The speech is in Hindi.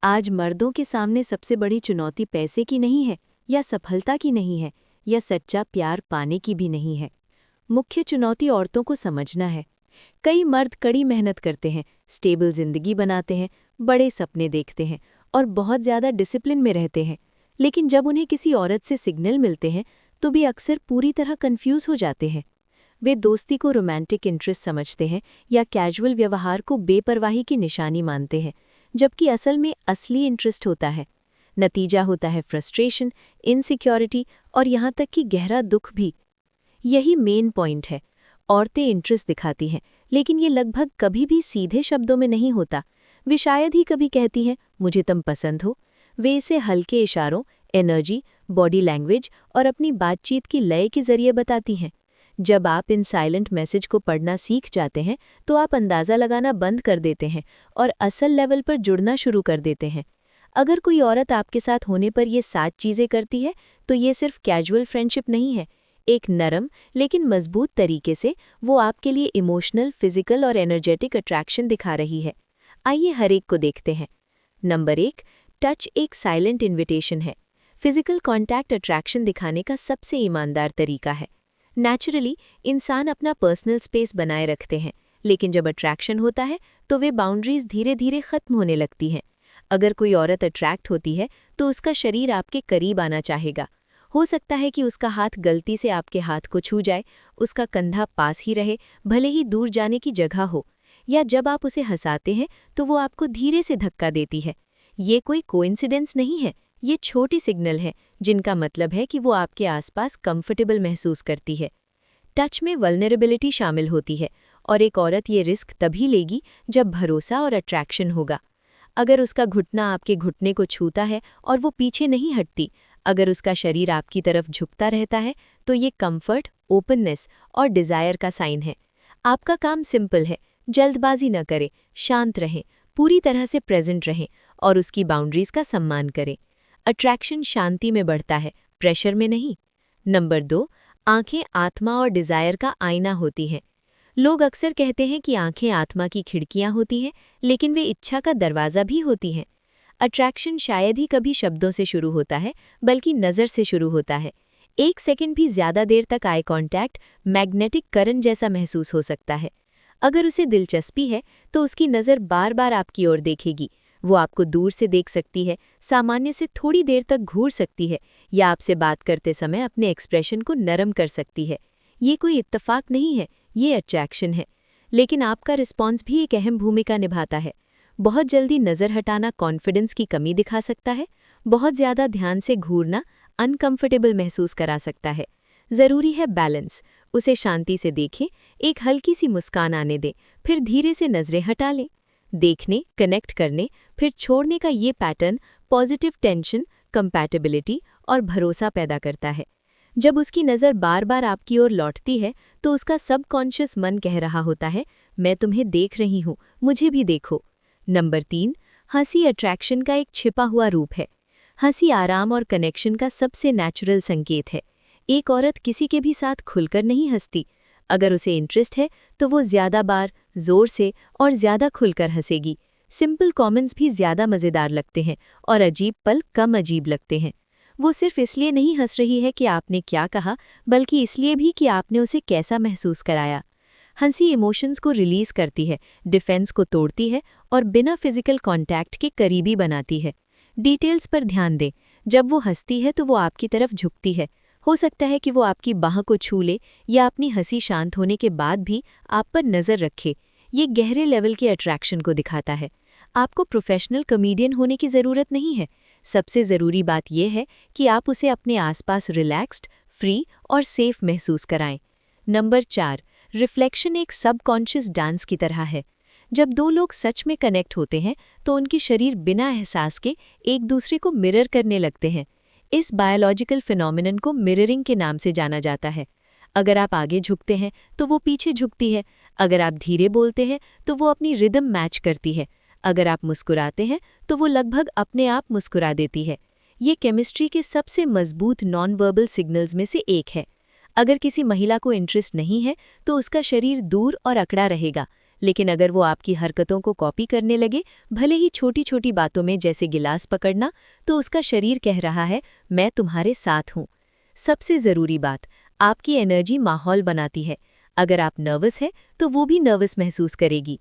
आज मर्दों के सामने सबसे बड़ी चुनौती पैसे की नहीं है या सफलता की नहीं है या सच्चा प्यार पाने की भी नहीं है। मुख्य चुनौती औरतों को समझना है। कई मर्द कड़ी मेहनत करते हैं, स्टेबल जिंदगी बनाते हैं, बड़े सपने देखते हैं और बहुत ज़्यादा डिसिप्लिन में रहते हैं, लेकिन जब उन्हें किसी औरत से सिग्नल मिलते हैं तो भी अक्सर पूरी तरह कंफ्यूज हो जाते हैं। वे दोस्ती को रोमांटिक इंटरेस्ट समझते हैं या कैजुअल व्यवहार को बेपरवाही की निशानी मानते हैं, जबकि असल में असली इंटरेस्ट होता है। नतीजा होता है फ्रस्ट्रेशन, इनसिक्योरिटी और यहाँ तक कि गहरा दुख भी। यही मेन पॉइंट है। औरतें इंटरेस्ट दिखाती हैं, लेकिन ये लगभग कभी भी सीधे शब्दों में नहीं होता। वे शायद ही कभी कहती हैं, मुझे तुम पसंद हो। वे इसे हल्के इशारों, एनर्जी, बॉडी लैंग्वेज और अपनी बातचीत की लय के जरिए बताती हैं। जब आप इन साइलेंट मैसेज को पढ़ना सीख जाते हैं तो आप अंदाज़ा लगाना बंद कर देते हैं और असल लेवल पर जुड़ना शुरू कर देते हैं। अगर कोई औरत आपके साथ होने पर ये 7 चीज़ें करती है तो ये सिर्फ कैजुअल फ्रेंडशिप नहीं है। एक नरम लेकिन मजबूत तरीके से वो आपके लिए इमोशनल, फिजिकल और एनर्जेटिक अट्रैक्शन दिखा रही है। आइए हर एक को देखते हैं। नंबर 1, टच एक साइलेंट इन्विटेशन है। फिजिकल कॉन्टैक्ट अट्रैक्शन दिखाने का सबसे ईमानदार तरीका है। नेचुरली इंसान अपना पर्सनल स्पेस बनाए रखते हैं, लेकिन जब अट्रैक्शन होता है तो वे बाउंड्रीज धीरे धीरे खत्म होने लगती हैं। अगर कोई औरत अट्रैक्ट होती है तो उसका शरीर आपके करीब आना चाहेगा। हो सकता है कि उसका हाथ गलती से आपके हाथ को छू जाए, उसका कंधा पास ही रहे, भले ही दूर जाने की जगह हो, या जब आप उसे हंसाते हैं तो वो आपको धीरे से धक्का देती है। ये कोई कोइंसिडेंस नहीं है, ये छोटी सिग्नल है जिनका मतलब है कि वो आपके आसपास कंफर्टेबल महसूस करती है। टच में वल्नरेबिलिटी शामिल होती है और एक औरत ये रिस्क तभी लेगी जब भरोसा और अट्रैक्शन होगा। अगर उसका घुटना आपके घुटने को छूता है और वो पीछे नहीं हटती, अगर उसका शरीर आपकी तरफ झुकता रहता है, तो ये कंफर्ट, ओपननेस और डिज़ायर का साइन है। आपका काम सिंपल है, जल्दबाजी न करें, शांत रहें, पूरी तरह से प्रेजेंट रहें और उसकी बाउंड्रीज का सम्मान करें। अट्रैक्शन शांति में बढ़ता है, प्रेशर में नहीं। नंबर 2, आंखें आत्मा और डिज़ायर का आईना होती हैं। लोग अक्सर कहते हैं कि आंखें आत्मा की खिड़कियां होती हैं, लेकिन वे इच्छा का दरवाज़ा भी होती हैं। अट्रैक्शन शायद ही कभी शब्दों से शुरू होता है, बल्कि नज़र से शुरू होता है। 1 सेकंड भी ज़्यादा देर तक आई कांटेक्ट मैग्नेटिक करंट जैसा महसूस हो सकता है। अगर उसे दिलचस्पी है तो उसकी नज़र बार बार आपकी ओर देखेगी। वो आपको दूर से देख सकती है, सामान्य से थोड़ी देर तक घूर सकती है, या आपसे बात करते समय अपने एक्सप्रेशन को नरम कर सकती है। ये कोई इत्तेफाक नहीं है, ये अट्रैक्शन है। लेकिन आपका रिस्पॉन्स भी एक अहम भूमिका निभाता है। बहुत जल्दी नज़र हटाना कॉन्फिडेंस की कमी दिखा सकता है। बहुत ज़्यादा ध्यान से घूरना अनकंफर्टेबल महसूस करा सकता है। ज़रूरी है बैलेंस। उसे शांति से देखें, एक हल्की सी मुस्कान आने दें, फिर धीरे से नज़रें हटा लें। देखने, कनेक्ट करने, फिर छोड़ने का ये पैटर्न पॉजिटिव टेंशन, कंपैटिबिलिटी और भरोसा पैदा करता है। जब उसकी नज़र बार बार आपकी ओर लौटती है तो उसका सबकॉन्शियस मन कह रहा होता है, मैं तुम्हें देख रही हूँ, मुझे भी देखो। नंबर 3, हंसी अट्रैक्शन का एक छिपा हुआ रूप है। हंसी आराम और कनेक्शन का सबसे नेचुरल संकेत है। एक औरत किसी के भी साथ खुलकर नहीं हंसती। अगर उसे इंटरेस्ट है तो वो ज़्यादा बार, ज़ोर से और ज़्यादा खुलकर हंसेगी। सिंपल कमेंट्स भी ज़्यादा मज़ेदार लगते हैं और अजीब पल कम अजीब लगते हैं। वो सिर्फ इसलिए नहीं हंस रही है कि आपने क्या कहा, बल्कि इसलिए भी कि आपने उसे कैसा महसूस कराया। हंसी इमोशंस को रिलीज़ करती है, डिफेंस को तोड़ती है और बिना फिजिकल कांटेक्ट के करीबी बनाती है। डिटेल्स पर ध्यान दें। जब वो हंसती है तो वो आपकी तरफ झुकती है। हो सकता है कि वो आपकी बाह को छू ले या अपनी हंसी शांत होने के बाद भी आप पर नज़र रखे। ये गहरे लेवल के अट्रैक्शन को दिखाता है। आपको प्रोफेशनल कॉमेडियन होने की ज़रूरत नहीं है। सबसे ज़रूरी बात यह है कि आप उसे अपने आसपास रिलैक्स्ड, फ्री और सेफ महसूस कराएं। नंबर 4, रिफ्लेक्शन एक सबकॉन्शियस डांस की तरह है। जब 2 लोग सच में कनेक्ट होते हैं तो उनके शरीर बिना एहसास के एक दूसरे को मिरर करने लगते हैं। इस बायोलॉजिकल फिनोमिनन को मिररिंग के नाम से जाना जाता है। अगर आप आगे झुकते हैं तो वो पीछे झुकती है। अगर आप धीरे बोलते हैं तो वो अपनी रिदम मैच करती है। अगर आप मुस्कुराते हैं तो वो लगभग अपने आप मुस्कुरा देती है। ये केमिस्ट्री के सबसे मजबूत नॉन वर्बल सिग्नल्स में से एक है। अगर किसी महिला को इंटरेस्ट नहीं है तो उसका शरीर दूर और अकड़ा रहेगा, लेकिन अगर वो आपकी हरकतों को कॉपी करने लगे, भले ही छोटी छोटी बातों में, जैसे गिलास पकड़ना, तो उसका शरीर कह रहा है, मैं तुम्हारे साथ हूँ। सबसे ज़रूरी बात, आपकी एनर्जी माहौल बनाती है। अगर आप नर्वस हैं तो वो भी नर्वस महसूस करेगी।